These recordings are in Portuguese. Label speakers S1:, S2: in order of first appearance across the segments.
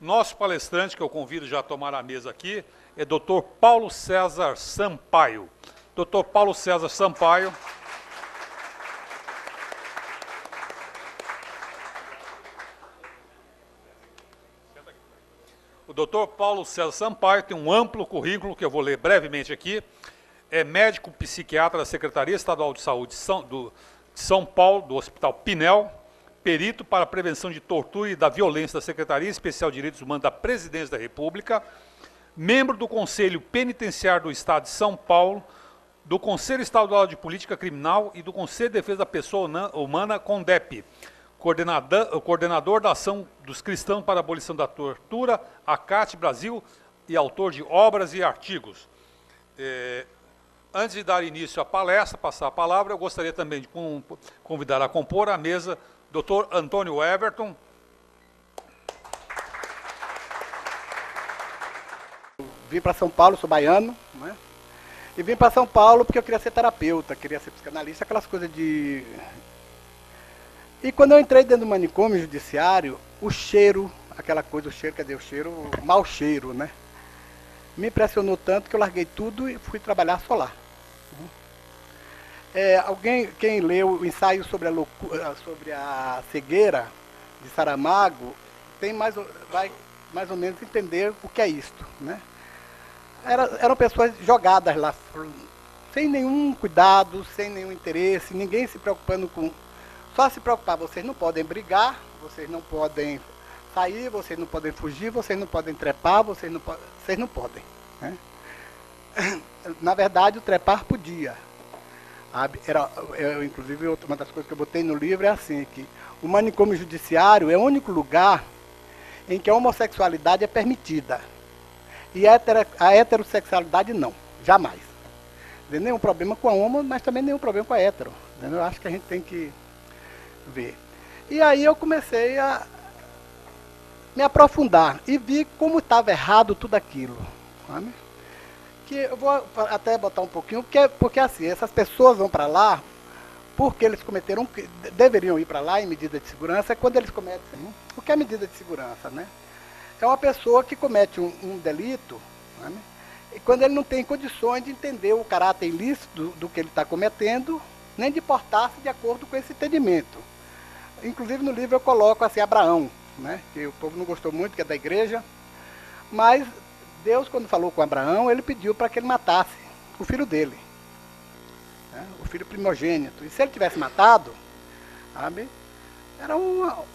S1: Nosso palestrante, que eu convido já a tomar a mesa aqui, é Dr. Paulo César Sampaio. Dr. Paulo César Sampaio. O Dr. Paulo César Sampaio tem um amplo currículo, que eu vou ler brevemente aqui. É médico psiquiatra da Secretaria Estadual de Saúde de São Paulo, do Hospital Pinel, perito para a prevenção de tortura e da violência da Secretaria Especial de Direitos Humanos da Presidência da República, membro do Conselho Penitenciário do Estado de São Paulo, do Conselho Estadual de Política Criminal e do Conselho de Defesa da Pessoa Humana, CONDEP, coordenador da Ação dos Cristãos para a Abolição da Tortura, ACAT Brasil, e autor de obras e artigos. Antes de dar início à palestra, passar a palavra, eu gostaria também de convidar a compor a mesa Dr. Antônio Everton.
S2: Vim para São Paulo, sou baiano, né? E vim para São Paulo porque eu queria ser terapeuta, queria ser psicanalista, aquelas coisas de... E quando eu entrei dentro do manicômio judiciário, o cheiro, aquela coisa, o cheiro, cadê o cheiro? O mau cheiro, né? Me impressionou tanto que eu larguei tudo e fui trabalhar só lá. Quem leu o ensaio sobre a cegueira de Saramago vai mais ou menos entender o que é isto, né? Eram pessoas jogadas lá, sem nenhum cuidado, sem nenhum interesse, ninguém se preocupando com... Só se preocupar, vocês não podem brigar, vocês não podem sair, vocês não podem fugir, vocês não podem trepar, vocês não podem, né? Na verdade, o trepar podia. Inclusive, uma das coisas que eu botei no livro é assim, que o manicômio judiciário é o único lugar em que a homossexualidade é permitida. E a heterossexualidade não, jamais. Não tem nenhum problema com a homo, mas também nenhum problema com a hetero. Entendeu? Eu acho que a gente tem que ver. E aí eu comecei a me aprofundar e vi como estava errado tudo aquilo. Sabe? Que eu vou até botar um pouquinho, porque assim, essas pessoas vão para lá porque eles deveriam ir para lá em medida de segurança, quando eles cometem... O que é medida de segurança, né? É uma pessoa que comete um delito, né? E quando ele não tem condições de entender o caráter ilícito do que ele está cometendo, nem de portar-se de acordo com esse entendimento. Inclusive no livro eu coloco assim, Abraão, né? Que o povo não gostou muito, que é da igreja, mas Deus, quando falou com Abraão, ele pediu para que ele matasse o filho dele, né? O filho primogênito. E se ele tivesse matado, sabe,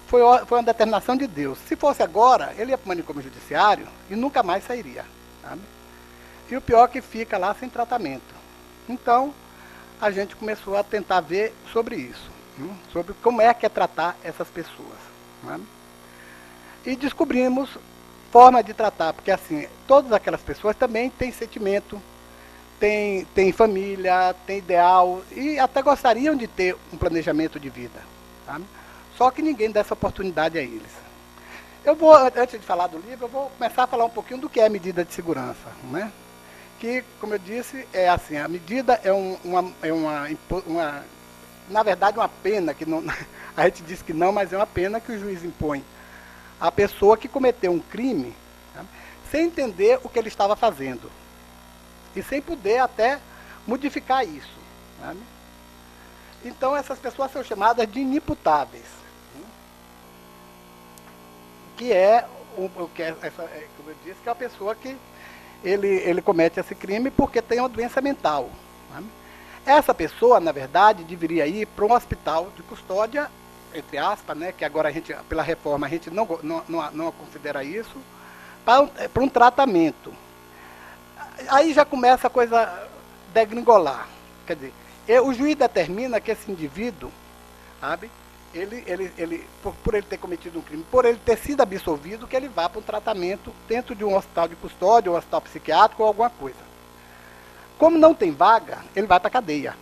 S2: foi uma determinação de Deus. Se fosse agora, ele ia para o manicômio judiciário e nunca mais sairia, sabe? E o pior é que fica lá sem tratamento. Então, a gente começou a tentar ver sobre isso, sobre como é que é tratar essas pessoas, né? E descobrimos forma de tratar, porque assim, todas aquelas pessoas também têm sentimento, têm família, têm ideal, e até gostariam de ter um planejamento de vida, sabe? Só que ninguém dá essa oportunidade a eles. Antes de falar do livro, eu vou começar a falar um pouquinho do que é medida de segurança, né? Que, como eu disse, é assim, a medida na verdade, uma pena, que não, a gente diz que não, mas é uma pena que o juiz impõe à pessoa que cometeu um crime, sabe, sem entender o que ele estava fazendo e sem poder até modificar isso, sabe? Então, essas pessoas são chamadas de inimputáveis, que é, como eu disse, que é a pessoa que ele comete esse crime porque tem uma doença mental, sabe? Essa pessoa, na verdade, deveria ir para um hospital de custódia, entre aspas, né, que agora, pela reforma, a gente não considera isso, para um tratamento. Aí já começa a coisa degringolar. Quer dizer, o juiz determina que esse indivíduo, sabe, por ele ter cometido um crime, por ele ter sido absolvido, que ele vá para um tratamento dentro de um hospital de custódia, ou um hospital psiquiátrico, ou alguma coisa. Como não tem vaga, ele vai para a cadeia.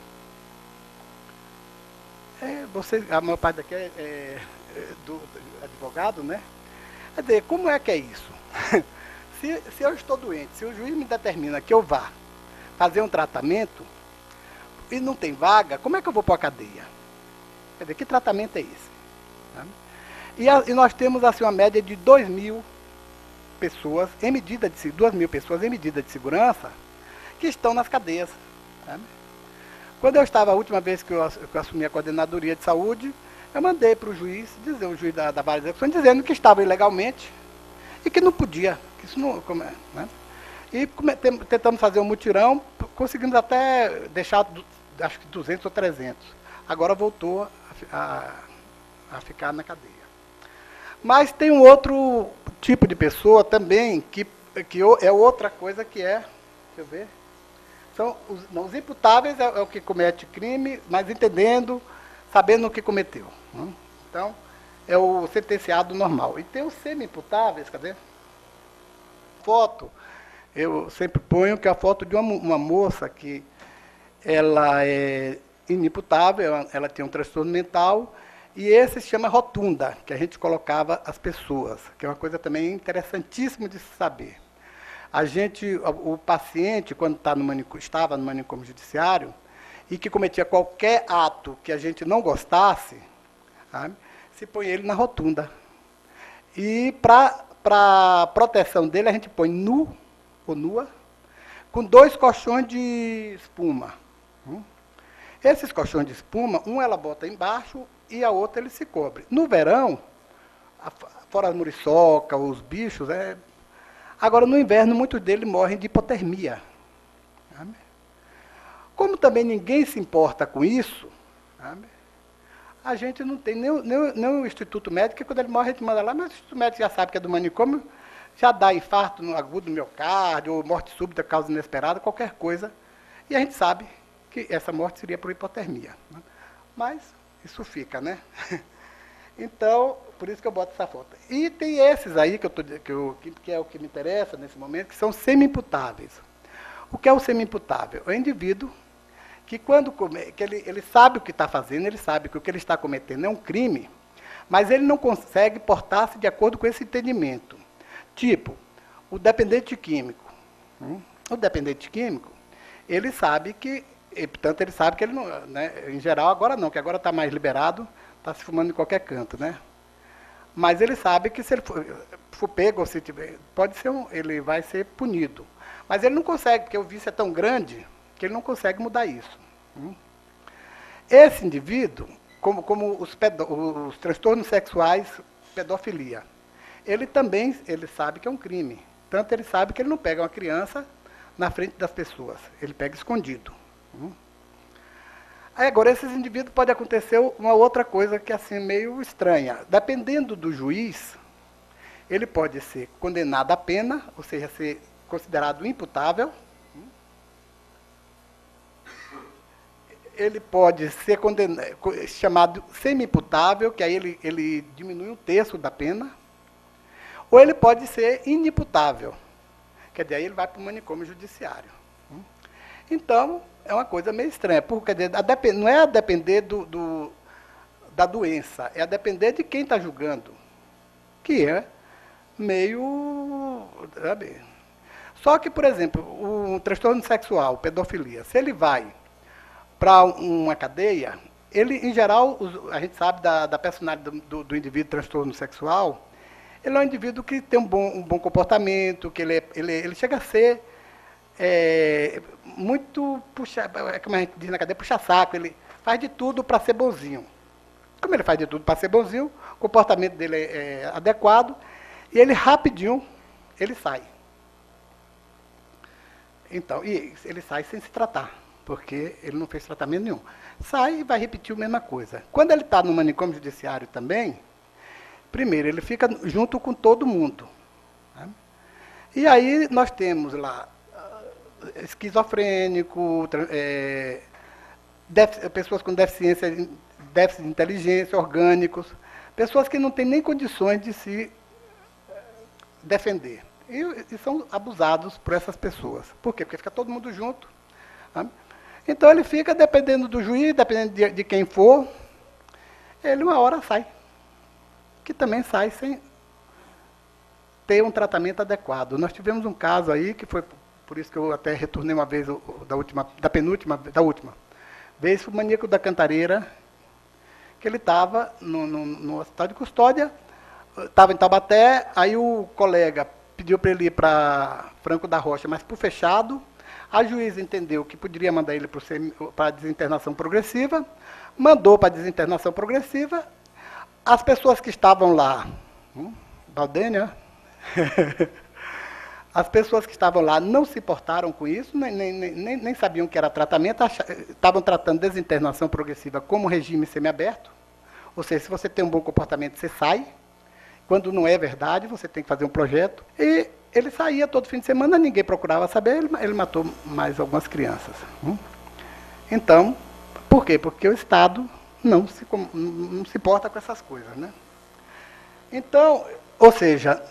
S2: A maior parte daqui é do advogado, né? Quer dizer, como é que é isso? Se eu estou doente, se o juiz me determina que eu vá fazer um tratamento e não tem vaga, como é que eu vou para a cadeia? Quer dizer, que tratamento é esse? E nós temos assim uma média de 2.000 pessoas, 2.000 pessoas em medida de segurança, que estão nas cadeias. Sabe? Quando eu estava, a última vez que eu assumi a coordenadoria de saúde, eu mandei para o juiz, o juiz da Vara de Execução, dizendo que estava ilegalmente e que não podia, que isso não... Né? E tentamos fazer um mutirão, conseguimos até deixar, acho que 200 ou 300. Agora voltou a ficar na cadeia. Mas tem um outro tipo de pessoa também, que é outra coisa que é, deixa eu ver, são os imputáveis é o que comete crime, mas entendendo, sabendo o que cometeu. Né? Então, é o sentenciado normal. E tem os semi-imputáveis, cadê? Foto, eu sempre ponho que é a foto de uma moça que ela é inimputável, ela tem um transtorno mental, e esse se chama rotunda, que a gente colocava as pessoas, que é uma coisa também interessantíssima de se saber. O paciente, quando estava no manicômio judiciário, e que cometia qualquer ato que a gente não gostasse, sabe, se põe ele na rotunda. E para proteção dele, a gente põe nu ou nua, com 2 colchões de espuma. Esses colchões de espuma, um ela bota embaixo e a outra ele se cobre. No verão, fora as muriçoca, os bichos, agora no inverno muitos deles morrem de hipotermia. Sabe? Como também ninguém se importa com isso, sabe? A gente não tem nem o Instituto Médico, que quando ele morre a gente manda lá, mas o Instituto Médico já sabe que é do manicômio, já dá infarto no agudo do miocárdio, ou morte súbita, causa inesperada, qualquer coisa. E a gente sabe que essa morte seria por hipotermia. Né? Mas isso fica, né? Então, por isso que eu boto essa foto. E tem esses aí, que é o que me interessa nesse momento, que são semi-imputáveis. O que é o semi-imputável? É o indivíduo que ele sabe o que está fazendo, ele sabe que o que ele está cometendo é um crime, mas ele não consegue portar-se de acordo com esse entendimento. Tipo, o dependente químico. O dependente químico, ele sabe que, portanto, ele sabe que ele não, né, em geral, agora não, que agora está mais liberado, está se fumando em qualquer canto, né? Mas ele sabe que se ele for pego, ou se tiver, ele vai ser punido. Mas ele não consegue, porque o vício é tão grande que ele não consegue mudar isso. Esse indivíduo, como os transtornos sexuais, pedofilia, ele sabe que é um crime. Tanto ele sabe que ele não pega uma criança na frente das pessoas, ele pega escondido. Aí, agora, esses indivíduos pode acontecer uma outra coisa que é assim, meio estranha. Dependendo do juiz, ele pode ser condenado à pena, ou seja, ser considerado imputável. Ele pode ser chamado semi-imputável, que aí ele diminui 1/3 da pena. Ou ele pode ser inimputável, quer dizer, aí ele vai para o manicômio judiciário. Então, é uma coisa meio estranha, porque não é a depender da doença, é a depender de quem está julgando, que é meio... Sabe? Só que, por exemplo, o transtorno sexual, pedofilia, se ele vai para uma cadeia, ele, em geral, a gente sabe da personalidade do indivíduo transtorno sexual, ele é um indivíduo que tem um bom comportamento, que ele chega a ser muito como a gente diz na cadeia, puxa-saco, ele faz de tudo para ser bonzinho. Como ele faz de tudo para ser bonzinho, o comportamento dele é adequado, e ele rapidinho, ele sai. Então, e ele sai sem se tratar, porque ele não fez tratamento nenhum. Sai e vai repetir a mesma coisa. Quando ele está no manicômio judiciário também, primeiro, ele fica junto com todo mundo. Né? E aí nós temos lá esquizofrênico, pessoas com déficit de inteligência, orgânicos, pessoas que não têm nem condições de se defender. E são abusados por essas pessoas. Por quê? Porque fica todo mundo junto. Né? Então ele fica, dependendo do juiz, dependendo de quem for, ele uma hora sai. Que também sai sem ter um tratamento adequado. Nós tivemos um caso aí, que foi por isso que eu até retornei uma vez da última vez, foi o maníaco da Cantareira, que ele estava no hospital de custódia, estava em Taubaté, aí o colega pediu para ele ir para Franco da Rocha, mas para o fechado. A juíza entendeu que poderia mandar ele para a desinternação progressiva, mandou para a desinternação progressiva. As pessoas que estavam lá, Valdênia, as pessoas que estavam lá não se importaram com isso, nem sabiam que era tratamento, estavam tratando desinternação progressiva como regime semiaberto, ou seja, se você tem um bom comportamento, você sai. Quando não é verdade, você tem que fazer um projeto. E ele saía todo fim de semana, ninguém procurava saber, ele matou mais algumas crianças. Então, por quê? Porque o Estado não se importa com essas coisas, né? Então, ou seja,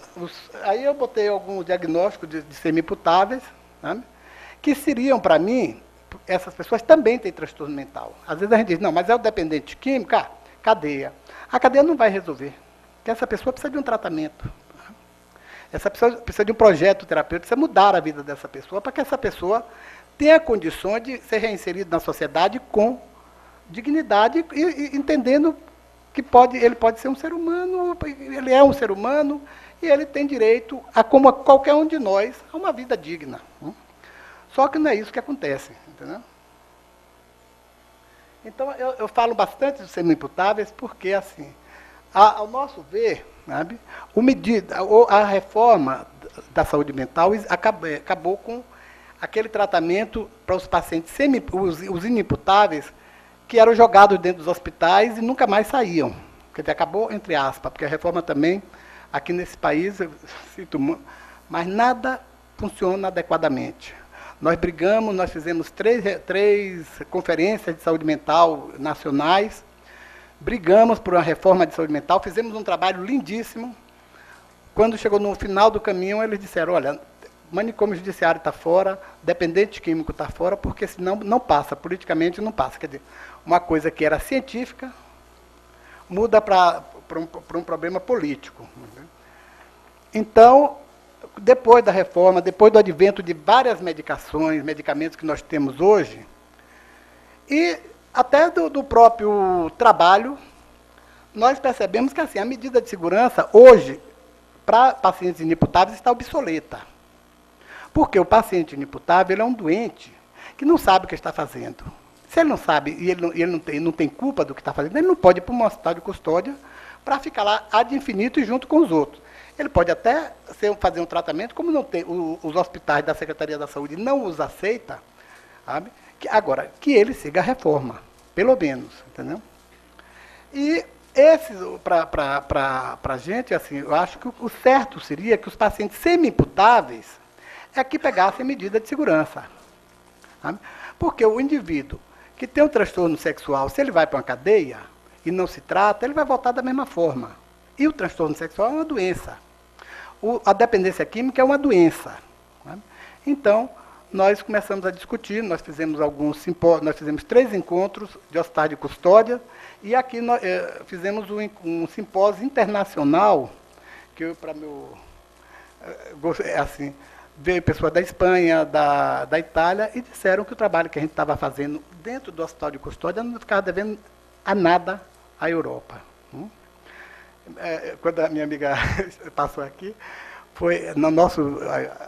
S2: aí eu botei alguns diagnósticos de semi-imputáveis, né, que seriam, para mim, essas pessoas também têm transtorno mental. Às vezes a gente diz, não, mas é o dependente químico, cadeia. A cadeia não vai resolver. Porque essa pessoa precisa de um tratamento. Essa pessoa precisa de um projeto terapêutico, precisa mudar a vida dessa pessoa, para que essa pessoa tenha condições de ser reinserida na sociedade com dignidade e entendendo que ele pode ser um ser humano, ele é um ser humano, e ele tem direito, como qualquer um de nós, a uma vida digna. Só que não é isso que acontece, entendeu? Então, eu falo bastante dos semi-imputáveis, porque, assim, ao nosso ver, sabe, a reforma da saúde mental acabou com aquele tratamento para os pacientes, os inimputáveis, que eram jogados dentro dos hospitais e nunca mais saíam. Quer dizer, acabou, entre aspas, porque a reforma também, aqui nesse país, eu sinto muito, mas nada funciona adequadamente. Nós brigamos, nós fizemos três conferências de saúde mental nacionais, brigamos por uma reforma de saúde mental, fizemos um trabalho lindíssimo. Quando chegou no final do caminho, eles disseram, olha, manicômio judiciário está fora, dependente químico está fora, porque senão não passa, politicamente não passa. Quer dizer, uma coisa que era científica muda para um problema político. Então, depois da reforma, depois do advento de várias medicamentos que nós temos hoje, e até do próprio trabalho, nós percebemos que assim, a medida de segurança, hoje, para pacientes inimputáveis, está obsoleta. Porque o paciente inimputável é um doente que não sabe o que está fazendo. Se ele não sabe e ele não tem culpa do que está fazendo, ele não pode ir para um hospital de custódia para ficar lá ad infinito e junto com os outros. Ele pode até fazer um tratamento, como não tem, os hospitais da Secretaria da Saúde não os aceitam, sabe? Agora, que ele siga a reforma, pelo menos, entendeu? E para a gente, assim, eu acho que o certo seria que os pacientes semi-imputáveis é que pegassem medida de segurança. Sabe? Porque o indivíduo que tem um transtorno sexual, se ele vai para uma cadeia e não se trata, ele vai voltar da mesma forma. E o transtorno sexual é uma doença. A dependência química é uma doença. Sabe? Então, nós começamos a discutir, nós fizemos alguns simpósios, nós fizemos 3 encontros de hospital de custódia, e aqui nós fizemos um simpósio internacional, que eu, para meu... assim, veio pessoas da Espanha, da Itália, e disseram que o trabalho que a gente estava fazendo dentro do hospital de custódia não ficava devendo a nada à Europa. Quando a minha amiga passou aqui, foi no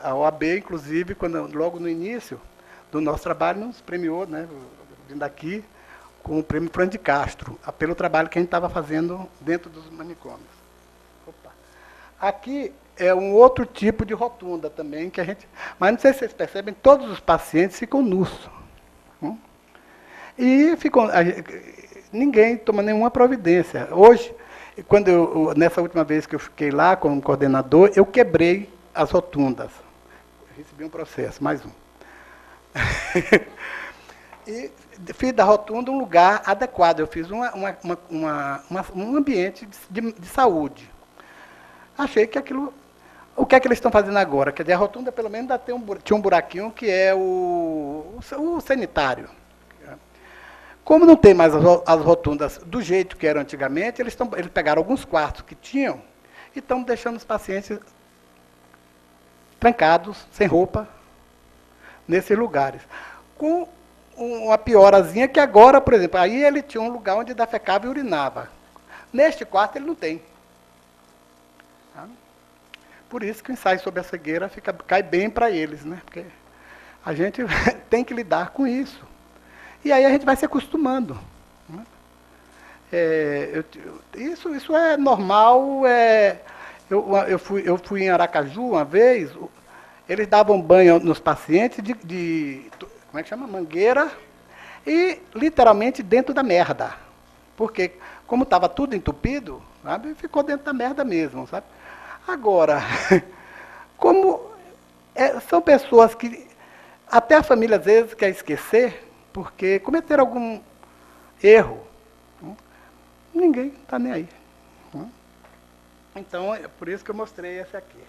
S2: a OAB, inclusive, logo no início do nosso trabalho, nos premiou, né, vindo aqui, com o prêmio Fran de Castro, pelo trabalho que a gente estava fazendo dentro dos manicômios. Opa. Aqui é um outro tipo de rotunda também, que a gente... Mas não sei se vocês percebem, todos os pacientes ficam nus. E ninguém toma nenhuma providência. Hoje, nessa última vez que eu fiquei lá como coordenador, eu quebrei as rotundas. Recebi um processo, mais um. E fiz da rotunda um lugar adequado. Eu fiz um ambiente de saúde. Achei que aquilo... O que é que eles estão fazendo agora? Quer dizer, a rotunda pelo menos ainda tinha um buraquinho que é o sanitário. Como não tem mais as rotundas do jeito que eram antigamente, eles pegaram alguns quartos que tinham e estão deixando os pacientes trancados, sem roupa, nesses lugares. Com uma piorazinha que agora, por exemplo, aí ele tinha um lugar onde defecava e urinava. Neste quarto ele não tem. Por isso que o ensaio sobre a cegueira cai bem para eles, né? Porque a gente tem que lidar com isso. E aí a gente vai se acostumando. Né? Isso é normal. Eu fui em Aracaju uma vez, eles davam banho nos pacientes como é que chama? Mangueira, e literalmente dentro da merda. Porque, como estava tudo entupido, sabe, ficou dentro da merda mesmo, sabe? Agora, são pessoas que até a família às vezes quer esquecer, porque cometeram algum erro, ninguém está nem aí. Então, é por isso que eu mostrei esse aqui.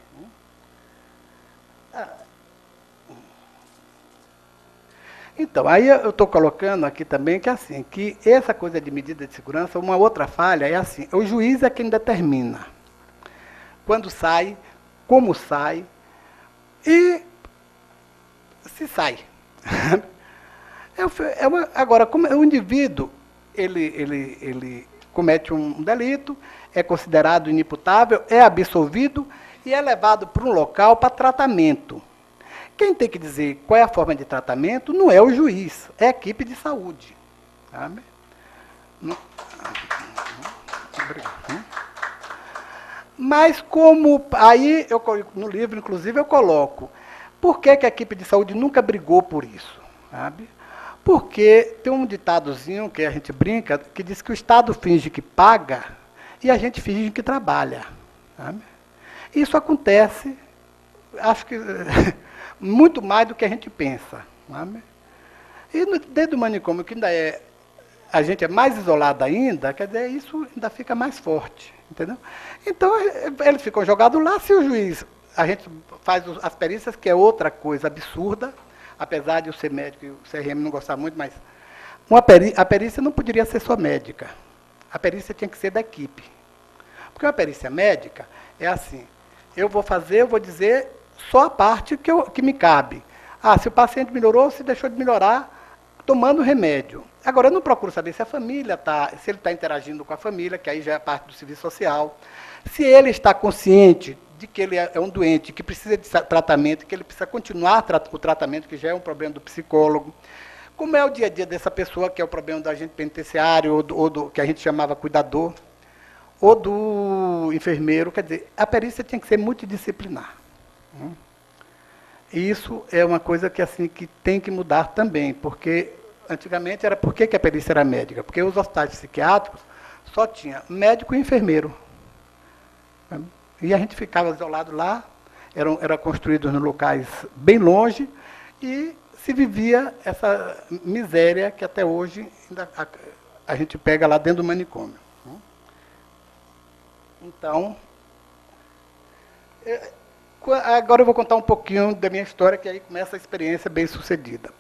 S2: Então, aí eu estou colocando aqui também que assim, que essa coisa de medida de segurança, uma outra falha é assim, o juiz é quem determina quando sai, como sai e se sai. Agora, como o indivíduo, ele comete um delito, é considerado inimputável, é absolvido e é levado para um local para tratamento. Quem tem que dizer qual é a forma de tratamento não é o juiz, é a equipe de saúde. Sabe? Mas como... Aí, no livro, inclusive, eu coloco, por que a equipe de saúde nunca brigou por isso? Sabe? Porque tem um ditadozinho que a gente brinca, que diz que o Estado finge que paga e a gente finge que trabalha. Sabe? Isso acontece, acho que muito mais do que a gente pensa. Sabe? E dentro do manicômio, que ainda a gente é mais isolado ainda, quer dizer, isso ainda fica mais forte. Entendeu? Então, eles ficam jogados lá, se o juiz... A gente faz as perícias, que é outra coisa absurda, apesar de eu ser médico e o CRM não gostar muito, mas a perícia não poderia ser só médica. A perícia tinha que ser da equipe. Porque uma perícia médica é assim, eu vou dizer só a parte que me cabe. Se o paciente melhorou, se deixou de melhorar, tomando remédio. Agora, eu não procuro saber se a família se ele está interagindo com a família, que aí já é parte do serviço social, se ele está consciente de que ele é um doente, que precisa de tratamento, que ele precisa continuar o tratamento, que já é um problema do psicólogo. Como é o dia a dia dessa pessoa, que é o problema do agente penitenciário, ou do que a gente chamava cuidador, ou do enfermeiro. Quer dizer, a perícia tinha que ser multidisciplinar. E isso é uma coisa que, assim, que tem que mudar também, porque antigamente era por que a perícia era médica? Porque os hospitais psiquiátricos só tinha médico e enfermeiro. E a gente ficava isolado lá, eram construídos em locais bem longe, e se vivia essa miséria que até hoje ainda a gente pega lá dentro do manicômio. Então, agora eu vou contar um pouquinho da minha história, que aí começa a experiência bem sucedida.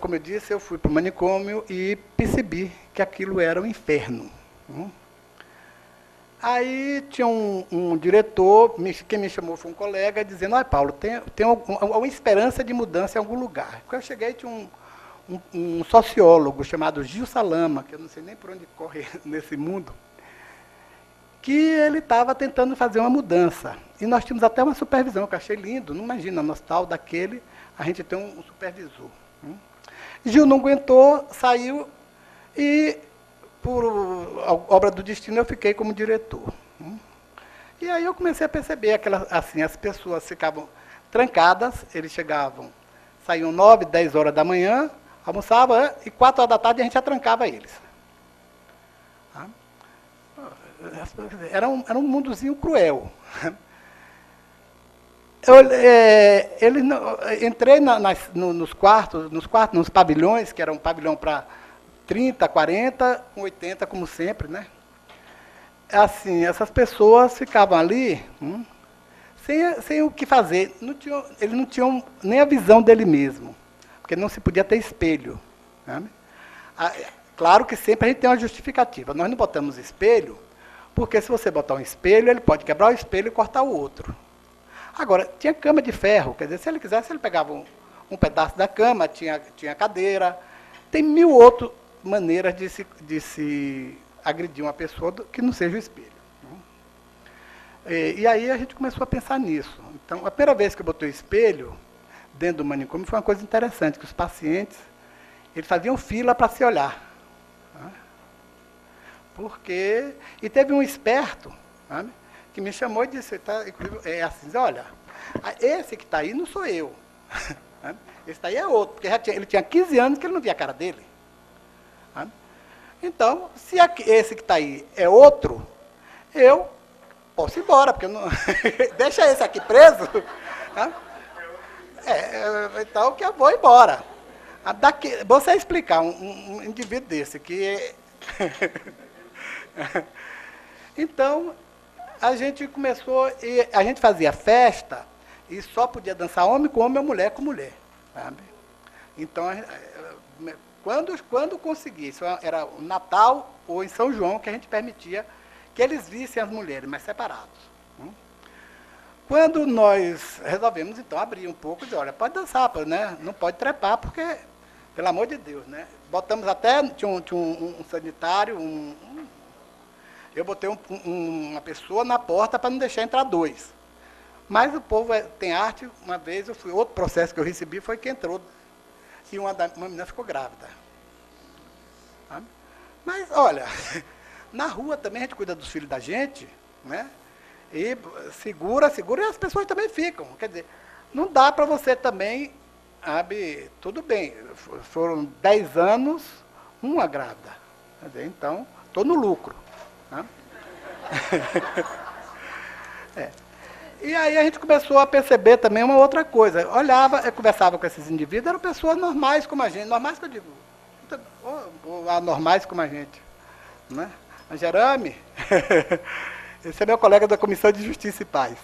S2: Como eu disse, eu fui para o manicômio e percebi que aquilo era um inferno. Aí tinha um diretor, quem me chamou foi um colega, dizendo, Paulo, tem uma esperança de mudança em algum lugar. Quando eu cheguei, tinha um sociólogo chamado Gil Salama, que eu não sei nem por onde corre nesse mundo, que ele estava tentando fazer uma mudança. E nós tínhamos até uma supervisão, que eu achei lindo. Não imagina, no hospital daquele, a gente tem um supervisor. Gil não aguentou, saiu e... por obra do destino, eu fiquei como diretor. E aí eu comecei a perceber assim, as pessoas ficavam trancadas, eles saíam 9, 10 horas da manhã, almoçavam, e 4 horas da tarde a gente já trancava eles. Era um mundozinho cruel. Entrei nos pavilhões, que era um pavilhão para 30, 40, 80, como sempre, né? Assim, essas pessoas ficavam ali sem o que fazer. Eles não tinham nem a visão dele mesmo, porque não se podia ter espelho. Sabe? Claro que sempre a gente tem uma justificativa. Nós não botamos espelho, porque se você botar um espelho, ele pode quebrar o espelho e cortar o outro. Agora, tinha cama de ferro, quer dizer, se ele quisesse, ele pegava um pedaço da cama, tinha cadeira, tem 1000 outras maneiras de se agredir uma pessoa que não seja o espelho. E aí a gente começou a pensar nisso. Então, a primeira vez que eu botei o espelho dentro do manicômio foi uma coisa interessante, que os pacientes, eles faziam fila para se olhar. Né? Porque... E teve um esperto, sabe, que me chamou e disse, tá, inclusive, assim, olha, esse que está aí não sou eu. Esse daí é outro, porque ele tinha 15 anos que ele não via a cara dele. Sabe? Então, se esse que está aí é outro, eu posso ir embora, porque eu não... deixa esse aqui preso. Sabe? Então, que eu vou embora. Você explicar um indivíduo desse que... Então, a gente começou, e a gente fazia festa, e só podia dançar homem com homem ou mulher com mulher. Sabe? Então, quando conseguia, isso era o Natal ou em São João, que a gente permitia que eles vissem as mulheres, mas separados. Quando nós resolvemos, então, abrir um pouco e dizer, olha, pode dançar, né? Não pode trepar, porque, pelo amor de Deus, né? Botamos até, tinha um sanitário, eu botei uma pessoa na porta para não deixar entrar dois. Mas o povo tem arte. Uma vez, outro processo que eu recebi foi que entrou e uma menina ficou grávida. Sabe? Mas, olha, na rua também a gente cuida dos filhos da gente, né? E segura, e as pessoas também ficam. Quer dizer, não dá para você também, sabe, tudo bem, foram 10 anos, uma grávida. Quer dizer, então, estou no lucro. Né? E aí a gente começou a perceber também uma outra coisa. Eu conversava com esses indivíduos, eram pessoas normais como a gente, normais que eu digo, ou anormais como a gente. Né? A Jerame, esse é meu colega da Comissão de Justiça e Paz.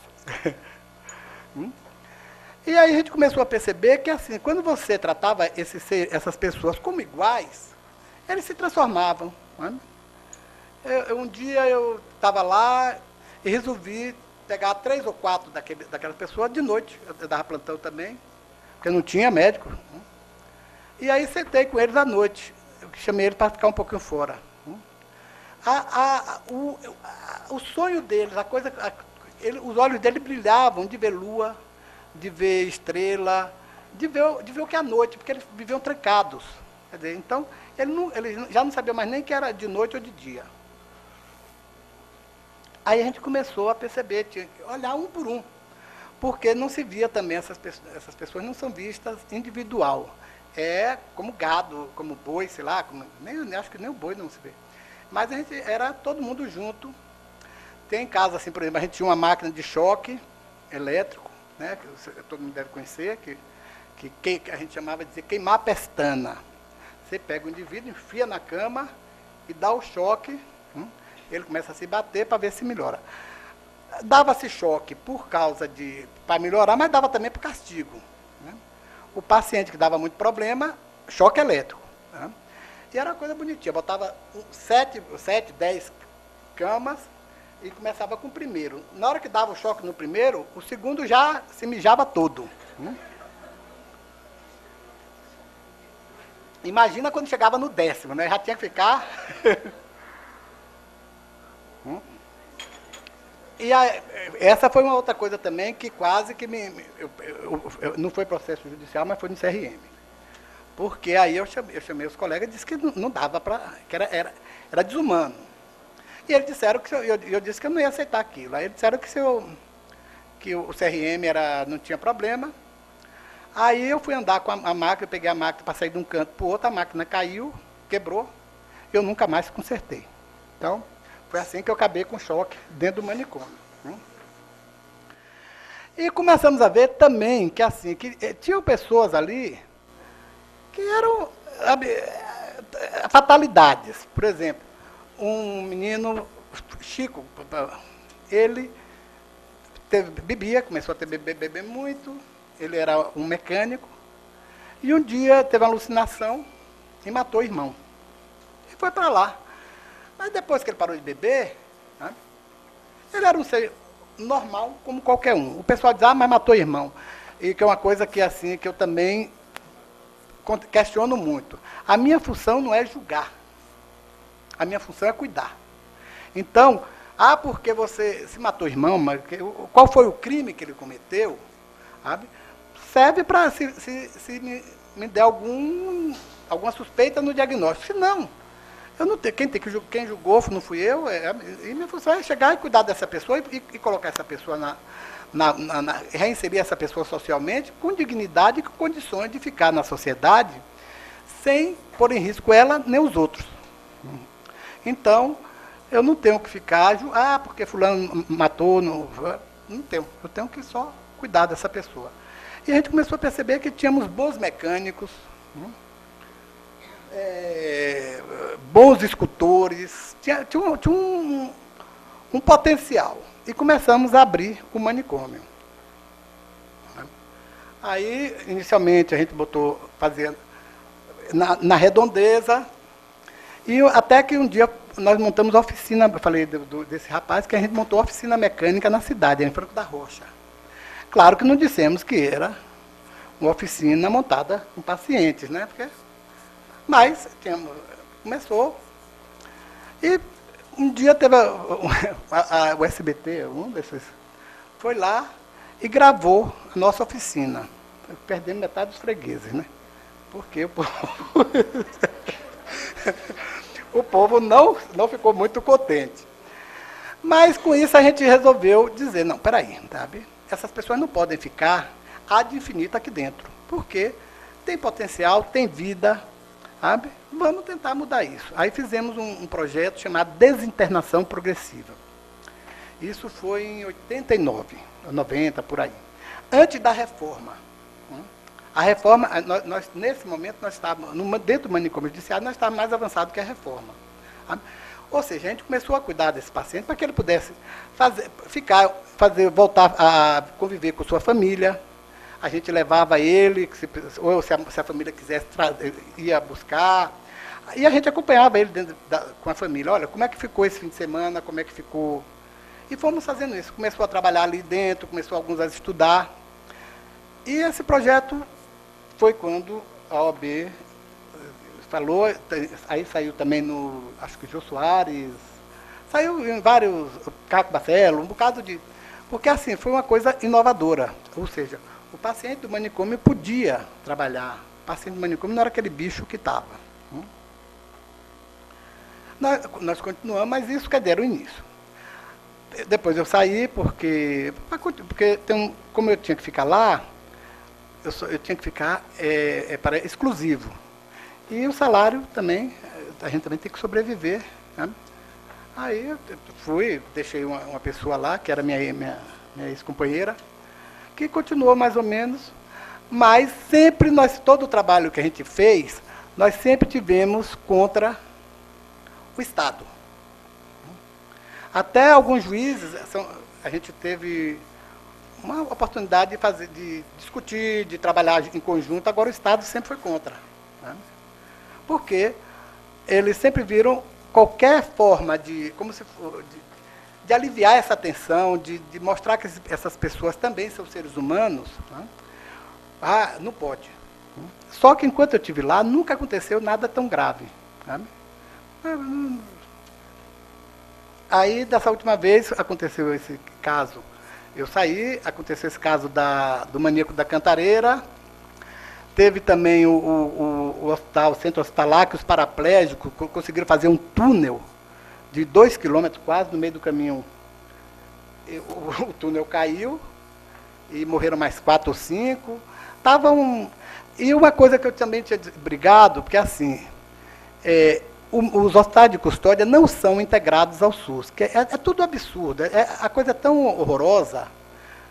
S2: E aí a gente começou a perceber que, assim, quando você tratava essas pessoas como iguais, eles se transformavam. Né? Um dia eu estava lá e resolvi pegar 3 ou 4 daquelas pessoas de noite, eu dava plantão também, porque não tinha médico. E aí sentei com eles à noite, eu chamei eles para ficar um pouquinho fora. O sonho deles, os olhos deles brilhavam de ver lua, de ver estrela, de ver o que é a noite, porque eles viviam trancados. Quer dizer, então, eles já não sabiam mais nem que era de noite ou de dia. Aí a gente começou a perceber, tinha que olhar um por um, porque não se via também, essas pessoas não são vistas individual. É como gado, como boi, sei lá, acho que nem o boi não se vê. Mas a gente era todo mundo junto. Tem em casa, assim, por exemplo, a gente tinha uma máquina de choque elétrico, né, que todo mundo deve conhecer, que a gente chamava de queimar a pestana. Você pega o indivíduo, enfia na cama e dá o choque, ele começa a se bater para ver se melhora. Dava-se choque para melhorar, mas dava também por castigo. Né? O paciente que dava muito problema, choque elétrico. Né? E era uma coisa bonitinha, botava 7, 10 camas e começava com o primeiro. Na hora que dava o choque no primeiro, o segundo já se mijava todo. Imagina quando chegava no 10º, né? Já tinha que ficar... E essa foi uma outra coisa também que quase que não foi processo judicial, mas foi no CRM. Porque aí eu chamei os colegas e disse que não dava para... que era desumano. E eles disseram que... Eu disse que eu não ia aceitar aquilo. Aí eles disseram que o CRM não tinha problema. Aí eu fui andar com a máquina, eu peguei a máquina para sair de um canto para o outro, a máquina caiu, quebrou, eu nunca mais consertei. Então, foi assim que eu acabei com o choque dentro do manicômio. E começamos a ver também que, assim, tinham pessoas ali que eram fatalidades. Por exemplo, um menino, Chico, ele bebia, começou a beber muito, ele era um mecânico, e um dia teve uma alucinação e matou o irmão. E foi para lá. Mas depois que ele parou de beber, né, ele era um ser normal como qualquer um. O pessoal diz, mas matou o irmão. E que é uma coisa que, assim, que eu também questiono muito. A minha função não é julgar. A minha função é cuidar. Então, Ah, porque você se matou o irmão, mas qual foi o crime que ele cometeu? Sabe? Serve para se me der alguma suspeita no diagnóstico. Se não, eu não tenho, quem julgou não fui eu, e minha função é chegar e cuidar dessa pessoa e colocar essa pessoa reinserir essa pessoa socialmente com dignidade e com condições de ficar na sociedade sem pôr em risco ela nem os outros. Então, eu não tenho que ficar, porque fulano matou, não tenho. Eu tenho que só cuidar dessa pessoa. E a gente começou a perceber que tínhamos bons mecânicos, bons escultores, tinha um potencial. E começamos a abrir o manicômio. Aí, inicialmente, a gente fazendo na redondeza, e até que um dia nós montamos a oficina, eu falei desse rapaz, que a gente montou a oficina mecânica na cidade, em Franco da Rocha. Claro que não dissemos que era uma oficina montada com pacientes, né? Mas começou. E um dia teve o SBT, um desses, foi lá e gravou a nossa oficina. Perdemos metade dos fregueses, né? Porque o povo não ficou muito contente. Mas com isso a gente resolveu dizer, não, peraí, sabe? Essas pessoas não podem ficar ad infinito aqui dentro, porque tem potencial, tem vida, sabe? Vamos tentar mudar isso. Aí fizemos um projeto chamado Desinternação Progressiva. Isso foi em 89, 90, por aí. Antes da reforma. A reforma, nesse momento, nós estávamos, dentro do manicômio judiciário, nós estávamos mais avançados que a reforma. Sabe? Ou seja, a gente começou a cuidar desse paciente para que ele pudesse voltar a conviver com sua família. A gente levava ele, ou se a família quisesse, ia buscar. E a gente acompanhava ele com a família. Olha, como é que ficou esse fim de semana, como é que ficou. E fomos fazendo isso. Começou a trabalhar ali dentro, começou alguns a estudar. E esse projeto foi quando a OAB falou, aí saiu também acho que Jô Soares, saiu em vários, Caco Bacelo, um bocado de... Porque assim, foi uma coisa inovadora. Ou seja, o paciente do manicômio podia trabalhar. O paciente do manicômio não era aquele bicho que estava. Nós continuamos, mas isso era o início. Depois eu saí, porque como eu tinha que ficar lá, eu tinha que ficar exclusivo. E o salário também, a gente também tem que sobreviver. Né? Aí eu deixei uma pessoa lá, que era minha ex-companheira, que continuou mais ou menos, mas sempre todo o trabalho que a gente fez, nós sempre tivemos contra o Estado. Até alguns juízes, a gente teve uma oportunidade de discutir, de trabalhar em conjunto, agora o Estado sempre foi contra. Né? Porque eles sempre viram qualquer forma de aliviar essa tensão, de mostrar que essas pessoas também são seres humanos. Né? Não pode. Só que enquanto eu estive lá, nunca aconteceu nada tão grave. Sabe? Aí, dessa última vez, aconteceu esse caso. Eu saí, aconteceu esse caso do maníaco da Cantareira. Teve também o centro hospitalar, que os paraplégicos conseguiram fazer um túnel de 2 quilômetros quase no meio do caminho. O túnel caiu e morreram mais 4 ou 5. E uma coisa que eu também tinha brigado, porque assim, os hospitais de custódia não são integrados ao SUS, que é tudo absurdo, a coisa é tão horrorosa,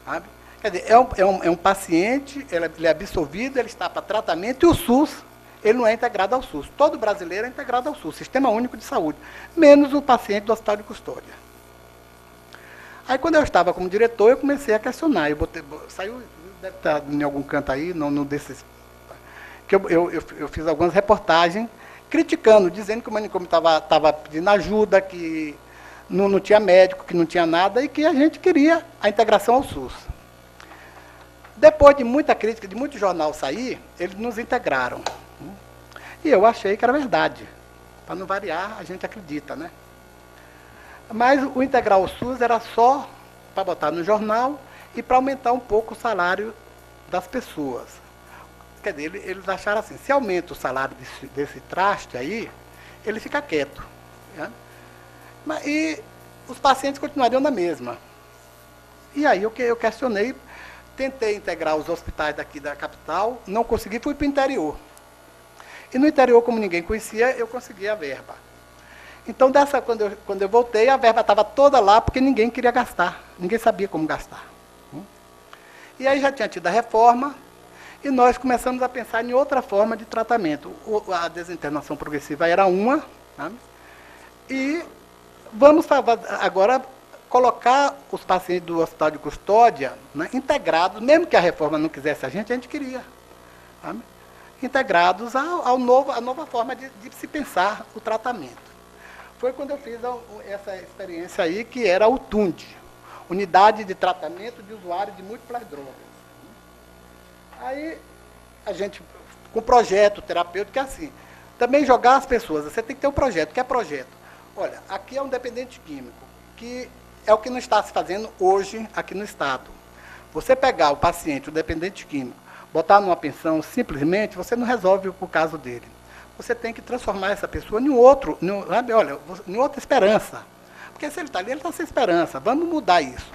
S2: sabe? Quer dizer, é um paciente, ele é absolvido, ele está para tratamento, e o SUS, ele não é integrado ao SUS. Todo brasileiro é integrado ao SUS, Sistema Único de Saúde, menos o paciente do hospital de custódia. Aí, quando eu estava como diretor, eu comecei a questionar. Saiu, deve estar em algum canto aí, não desses... que eu fiz algumas reportagens criticando, dizendo que o manicômio estava pedindo ajuda, que não tinha médico, que não tinha nada, e que a gente queria a integração ao SUS. Depois de muita crítica, de muito jornal sair, eles nos integraram. E eu achei que era verdade. Para não variar, a gente acredita, né? Mas o integral SUS era só para botar no jornal e para aumentar um pouco o salário das pessoas. Quer dizer, eles acharam assim, se aumenta o salário desse traste aí, ele fica quieto. Né? E os pacientes continuariam na mesma. E aí eu questionei, tentei integrar os hospitais daqui da capital, não consegui, fui para o interior. E no interior, como ninguém conhecia, eu consegui a verba. Então, quando eu voltei, a verba estava toda lá, porque ninguém queria gastar. Ninguém sabia como gastar. E aí já tinha tido a reforma, e nós começamos a pensar em outra forma de tratamento. A desinternação progressiva era uma, né? E vamos agora colocar os pacientes do hospital de custódia, né, integrados, mesmo que a reforma não quisesse a gente queria. Sabe? Integrados à nova forma de se pensar o tratamento. Foi quando eu fiz essa experiência aí, que era o TUND, Unidade de Tratamento de Usuários de Múltiplas Drogas. Aí, a gente, com o projeto terapêutico, é assim, também jogar as pessoas, você tem que ter um projeto. O que é projeto? Olha, aqui é um dependente químico, que é o que não está se fazendo hoje aqui no Estado. Você pegar o paciente, o dependente químico, botar numa pensão, simplesmente, você não resolve o caso dele. Você tem que transformar essa pessoa em outra esperança. Porque se ele está ali, ele está sem esperança. Vamos mudar isso.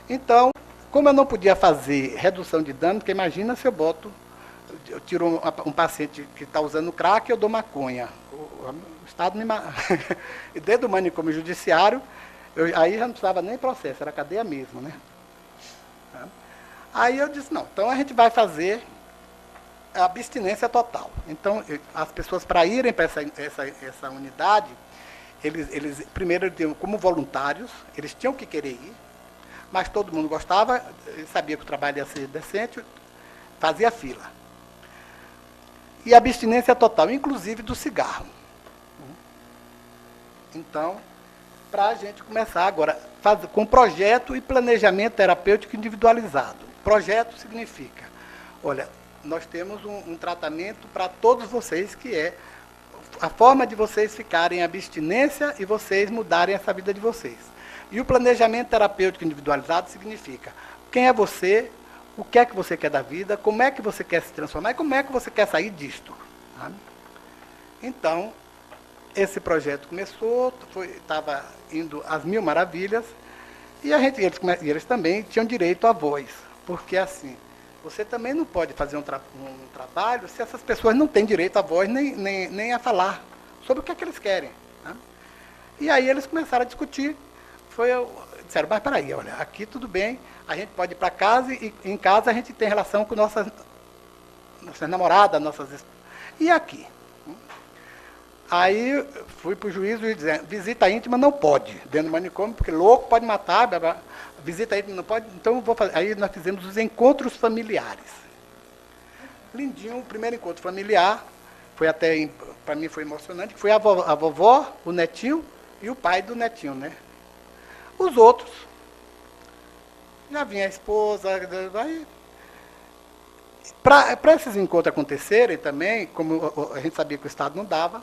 S2: Então, como eu não podia fazer redução de dano, porque imagina se eu tiro um paciente que está usando crack e eu dou maconha. O Estado me... E dentro do manicômio judiciário, aí já não precisava nem processo, era cadeia mesmo, né? Aí eu disse, não, então a gente vai fazer a abstinência total. Então, as pessoas, para irem para essa unidade, eles primeiro, como voluntários, eles tinham que querer ir, mas todo mundo gostava, sabia que o trabalho ia ser decente, fazia fila. E abstinência total, inclusive do cigarro. Então, para a gente começar agora, com projeto e planejamento terapêutico individualizado. Projeto significa, olha, nós temos um tratamento para todos vocês, que é a forma de vocês ficarem em abstinência e vocês mudarem essa vida de vocês. E o planejamento terapêutico individualizado significa quem é você, o que é que você quer da vida, como é que você quer se transformar e como é que você quer sair disto. Sabe? Então, esse projeto começou, estava indo às mil maravilhas, e eles também tinham direito à voz, porque assim, você também não pode fazer um trabalho se essas pessoas não têm direito à voz nem a falar sobre o que é que eles querem. Né? E aí eles começaram a discutir. Disseram, mas peraí, olha, aqui tudo bem, a gente pode ir para casa e em casa a gente tem relação com nossas namoradas, E aqui? Aí fui para o juiz dizendo, visita íntima não pode, dentro do manicômio, porque louco pode matar, blá, blá. Visita íntima não pode, então eu vou fazer. Aí nós fizemos os encontros familiares. Lindinho, o primeiro encontro familiar, foi até, para mim foi emocionante, foi a vovó, o netinho e o pai do netinho, né? Os outros, já vinha a esposa, aí... Para esses encontros acontecerem também, como a gente sabia que o Estado não dava,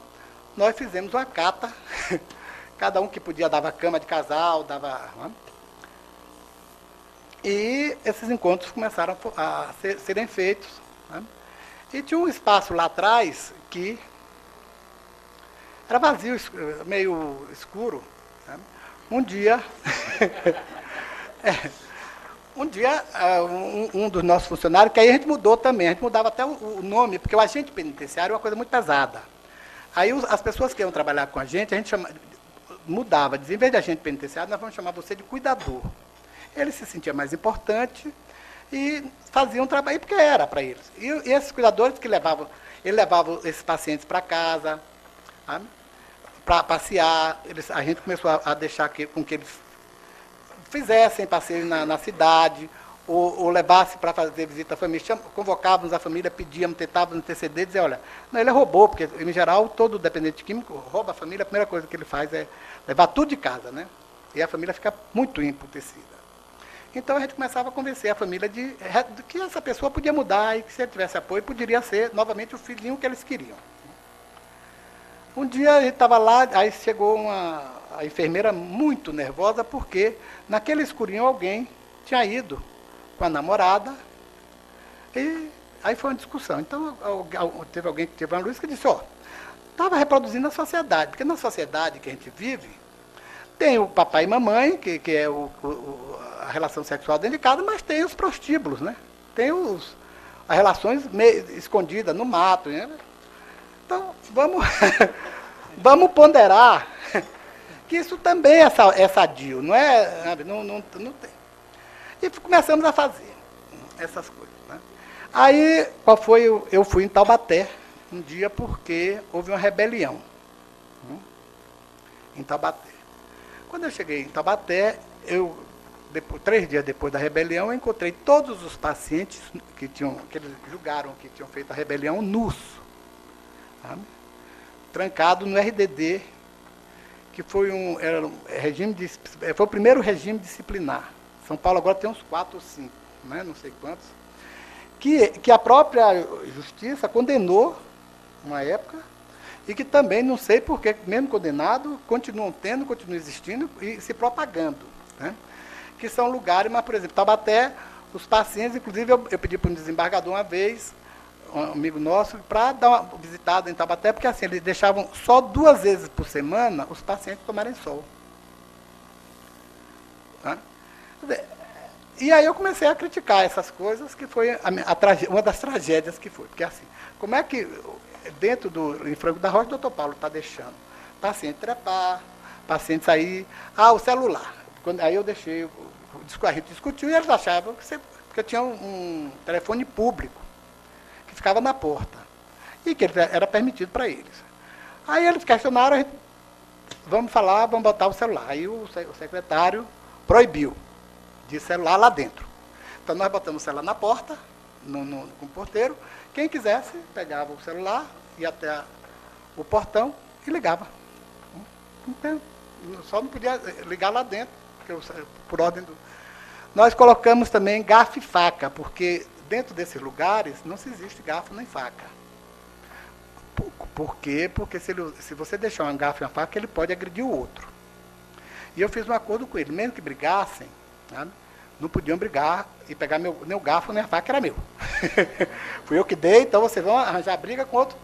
S2: nós fizemos uma cata, cada um que podia dava cama de casal, dava... Né? E esses encontros começaram a serem feitos. Né? E tinha um espaço lá atrás que era vazio, meio escuro. Né? Um dia, um dos nossos funcionários, que aí a gente mudou também, a gente mudava até o nome, porque o agente penitenciário é uma coisa muito pesada. Aí as pessoas que iam trabalhar com a gente mudava, dizia, em vez de agente penitenciário, nós vamos chamar você de cuidador. Ele se sentia mais importante e faziam um trabalho, porque era para eles. E esses cuidadores que levavam esses pacientes para casa, para passear, a gente começou a deixar com que eles fizessem passeio na cidade, ou levasse para fazer visita à família, convocávamos a família, pedíamos, tentávamos anteceder, dizer, olha, não, ele roubou, porque, em geral, todo dependente químico rouba a família, a primeira coisa que ele faz é levar tudo de casa, né? E a família fica muito emputecida. Então, a gente começava a convencer a família de que essa pessoa podia mudar e que, se ele tivesse apoio, poderia ser, novamente, o filhinho que eles queriam. Um dia, a gente estava lá, aí chegou a a enfermeira muito nervosa, porque naquele escurinho alguém tinha ido com a namorada, e aí foi uma discussão. Então, teve alguém que teve uma luz que disse, estava reproduzindo a sociedade, porque na sociedade que a gente vive, tem o papai e mamãe, que é a relação sexual dentro de casa, mas tem os prostíbulos, né? Tem as relações escondidas no mato, né? Então, vamos ponderar que isso também é sadio, não é? Não tem. E começamos a fazer essas coisas. Né? Aí, eu fui em Taubaté um dia porque houve uma rebelião em Taubaté. Quando eu cheguei em Taubaté, 3 dias depois da rebelião, eu encontrei todos os pacientes que eles julgaram que tinham feito a rebelião nus, sabe? Trancado no RDD, que foi foi o primeiro regime disciplinar. São Paulo agora tem uns 4 ou 5, né? Não sei quantos, que a própria justiça condenou uma época, e que também, não sei porquê, mesmo condenado, continuam existindo e se propagando. Né? Que são lugares, mas, por exemplo, Taubaté, os pacientes, inclusive, eu pedi para um desembargador uma vez, um amigo nosso, para dar uma visitada em Taubaté, porque assim, eles deixavam só 2 vezes por semana os pacientes tomarem sol. Né? E aí eu comecei a criticar essas coisas, que foi uma das tragédias que foi. Porque assim, como é que dentro em Franco da Rocha, o doutor Paulo está deixando paciente trepar, paciente sair, o celular. Aí eu deixei, a gente discutiu e eles achavam que tinha um telefone público que ficava na porta e que era permitido para eles. Aí eles questionaram, vamos botar o celular. Aí o secretário proibiu de celular lá dentro. Então nós botamos o celular na porta, com o porteiro. Quem quisesse, pegava o celular, ia até o portão e ligava. Então, só não podia ligar lá dentro, porque por ordem do... Nós colocamos também garfo e faca, porque dentro desses lugares não se existe garfo nem faca. Por quê? Porque se você deixar um garfo e uma faca, ele pode agredir o outro. E eu fiz um acordo com ele, mesmo que brigassem, né, não podiam brigar e pegar nem o garfo nem a faca, era meu. Fui eu que dei, então vocês vão arranjar briga com outro.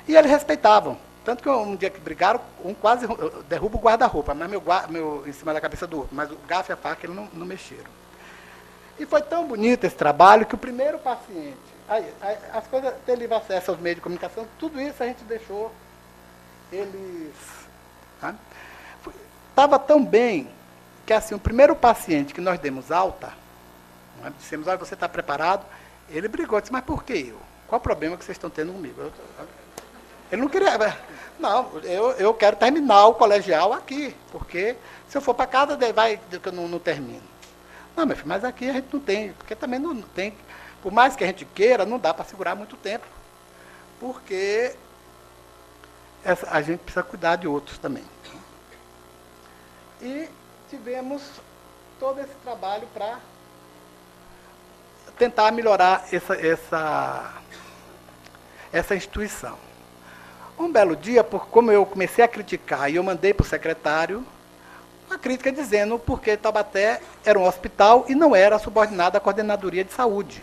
S2: E eles respeitavam. Tanto que um dia que brigaram, um quase derruba o guarda-roupa, mas meu em cima da cabeça do outro. Mas o garfo e a faca eles não mexeram. E foi tão bonito esse trabalho que o primeiro paciente, as coisas, ter livre acesso aos meios de comunicação, tudo isso a gente deixou eles... Estava tão bem que assim, o primeiro paciente que nós demos alta, dissemos, olha, você está preparado? Ele brigou, disse, mas por que eu? Qual o problema que vocês estão tendo comigo? Ele não queria... Não, eu quero terminar o colegial aqui, porque se eu for para casa, vai que eu não termino. Não, meu filho, mas aqui a gente não tem, porque também não tem... Por mais que a gente queira, não dá para segurar muito tempo, porque a gente precisa cuidar de outros também. E tivemos todo esse trabalho para tentar melhorar essa instituição. Um belo dia, como eu comecei a criticar e eu mandei para o secretário uma crítica dizendo porque Taubaté era um hospital e não era subordinado à coordenadoria de saúde.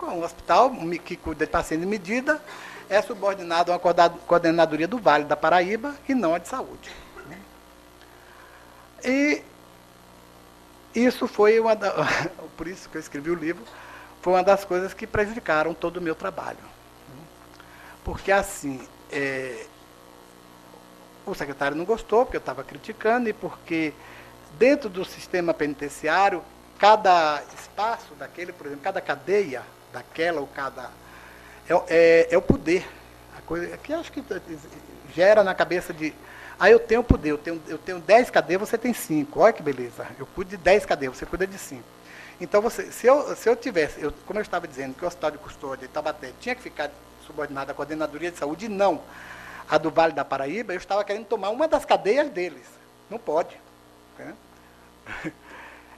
S2: Um hospital que cuida de pacientes de medida é subordinado a uma coordenadoria do Vale da Paraíba e não a de saúde. E isso foi por isso que eu escrevi o livro, foi uma das coisas que prejudicaram todo o meu trabalho. Porque assim, o secretário não gostou, porque eu estava criticando, e porque dentro do sistema penitenciário, cada espaço daquele, por exemplo, cada cadeia daquela ou cada... É o poder. A coisa que acho que gera na cabeça de... eu tenho poder, eu tenho 10 cadeias, você tem 5. Olha que beleza. Eu cuido de 10 cadeias, você cuida de 5. Então, se eu tivesse, como eu estava dizendo, que o Hospital de Custódia de Taubaté tinha que ficar subordinado à Coordenadoria de Saúde e não a do Vale da Paraíba, eu estava querendo tomar uma das cadeias deles. Não pode. Né?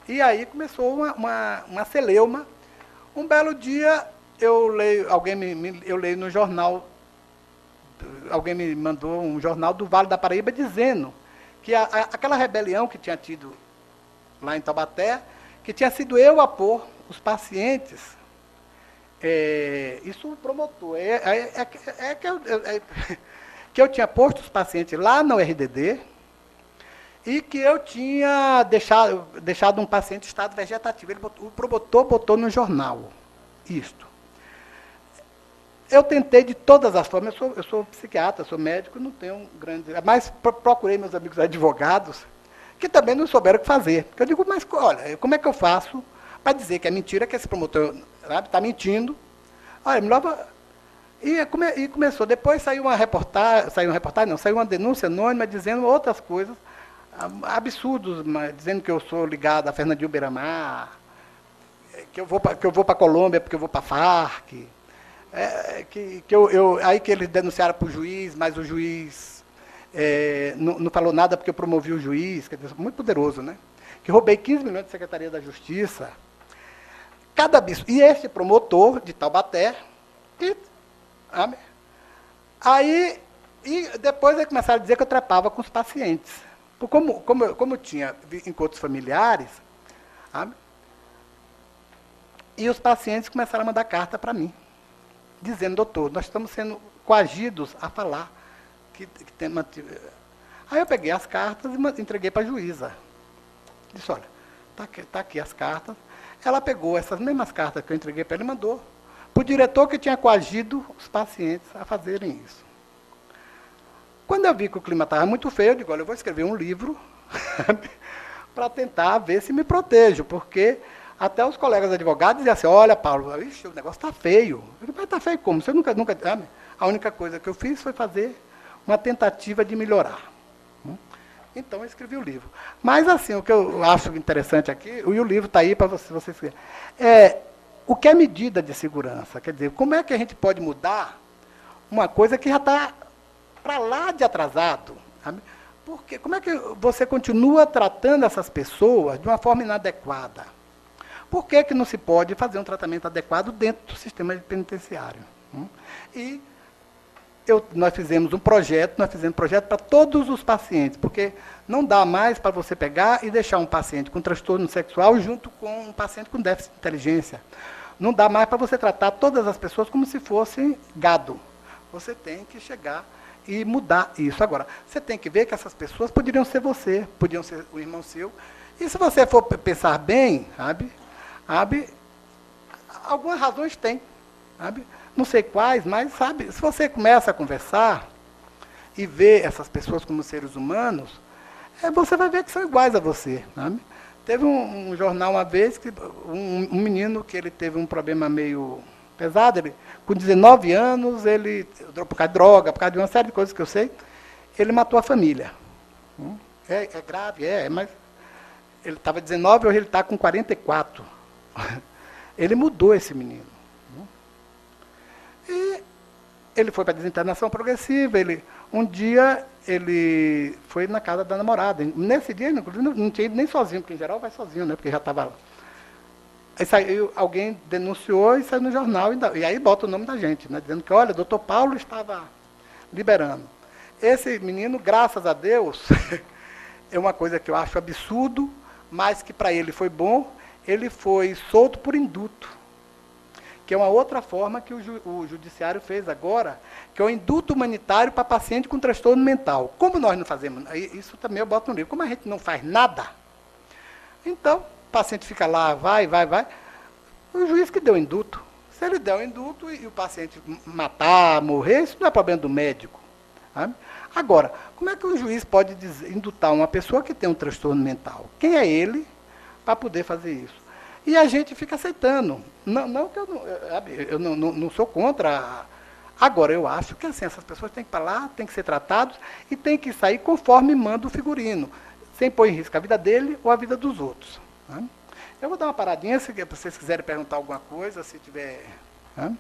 S2: E aí começou uma celeuma. Um belo dia, eu leio no jornal, alguém me mandou um jornal do Vale da Paraíba dizendo que aquela rebelião que tinha tido lá em Taubaté, que tinha sido eu a pôr os pacientes, isso o promotor, que eu tinha posto os pacientes lá no RDD e que eu tinha deixado um paciente em estado vegetativo. O promotor botou no jornal isto. Eu tentei de todas as formas, eu sou psiquiatra, sou médico, não tenho grande... Mas procurei meus amigos advogados, que também não souberam o que fazer. Porque eu digo, mas olha, como é que eu faço para dizer que é mentira, que esse promotor está mentindo? Olha, melhor... E começou. Depois saiu uma denúncia anônima dizendo outras coisas, absurdos, dizendo que eu sou ligado a Fernandinho Beiramar, que eu vou para a Colômbia porque eu vou para a Farc, aí que eles denunciaram para o juiz, mas o juiz não falou nada porque eu promovi o juiz, quer dizer, muito poderoso, né? Que roubei 15 milhões da Secretaria da Justiça. Cada absurdo. E esse promotor de Taubaté, aí, e depois eles começaram a dizer que eu trepava com os pacientes. Como eu tinha encontros familiares, sabe? E os pacientes começaram a mandar carta para mim, dizendo, doutor, nós estamos sendo coagidos a falar que tem... Aí eu peguei as cartas e entreguei para a juíza. Disse, olha, tá aqui as cartas. Ela pegou essas mesmas cartas que eu entreguei para ele e mandou para o diretor que tinha coagido os pacientes a fazerem isso. Quando eu vi que o clima estava muito feio, eu digo, olha, eu vou escrever um livro para tentar ver se me protejo, porque até os colegas advogados diziam assim, olha, Paulo, ixi, o negócio está feio. Eu digo, mas está feio como? Você nunca... A única coisa que eu fiz foi fazer uma tentativa de melhorar. Então, eu escrevi o livro. Mas, assim, o que eu acho interessante aqui, e o livro está aí para vocês verem, o que é medida de segurança? Quer dizer, como é que a gente pode mudar uma coisa que já está para lá de atrasado? Sabe? Porque como é que você continua tratando essas pessoas de uma forma inadequada? Por que não se pode fazer um tratamento adequado dentro do sistema penitenciário? E nós fizemos um projeto, para todos os pacientes, porque não dá mais para você pegar e deixar um paciente com transtorno sexual junto com um paciente com déficit de inteligência. Não dá mais para você tratar todas as pessoas como se fossem gado. Você tem que chegar e mudar isso. Agora, você tem que ver que essas pessoas poderiam ser você, podiam ser o irmão seu. E se você for pensar bem, sabe, algumas razões tem, sabe? Não sei quais, mas, sabe, se você começa a conversar e ver essas pessoas como seres humanos, você vai ver que são iguais a você, sabe? Teve um jornal uma vez, que um menino que ele teve um problema meio pesado, ele, com 19 anos, ele, por causa de droga, por causa de uma série de coisas que eu sei, ele matou a família. É grave, mas ele estava 19, hoje ele está com 44. Ele mudou esse menino. E ele foi para a desinternação progressiva, um dia ele foi na casa da namorada. Nesse dia, inclusive, não tinha ido nem sozinho, porque em geral vai sozinho, né? Porque já estava lá. Aí saiu, alguém denunciou e saiu no jornal, e aí bota o nome da gente, né? Dizendo que, olha, o doutor Paulo estava liberando. Esse menino, graças a Deus, é uma coisa que eu acho absurdo, mas que para ele foi bom, ele foi solto por induto, que é uma outra forma que o judiciário fez agora, que é o induto humanitário para paciente com transtorno mental. Como nós não fazemos, isso também eu boto no livro, como a gente não faz nada, então, o paciente fica lá, vai, o juiz que deu induto. Se ele der o induto e o paciente matar, morrer, isso não é problema do médico. Sabe? Agora, como é que o juiz pode indutar uma pessoa que tem um transtorno mental? Quem é ele para poder fazer isso? E a gente fica aceitando. Não que eu não sou contra. Agora, eu acho que assim, essas pessoas têm que ir para lá, têm que ser tratados e têm que sair conforme manda o figurino, sem pôr em risco a vida dele ou a vida dos outros. Né? Eu vou dar uma paradinha, se vocês quiserem perguntar alguma coisa, se tiver... Né?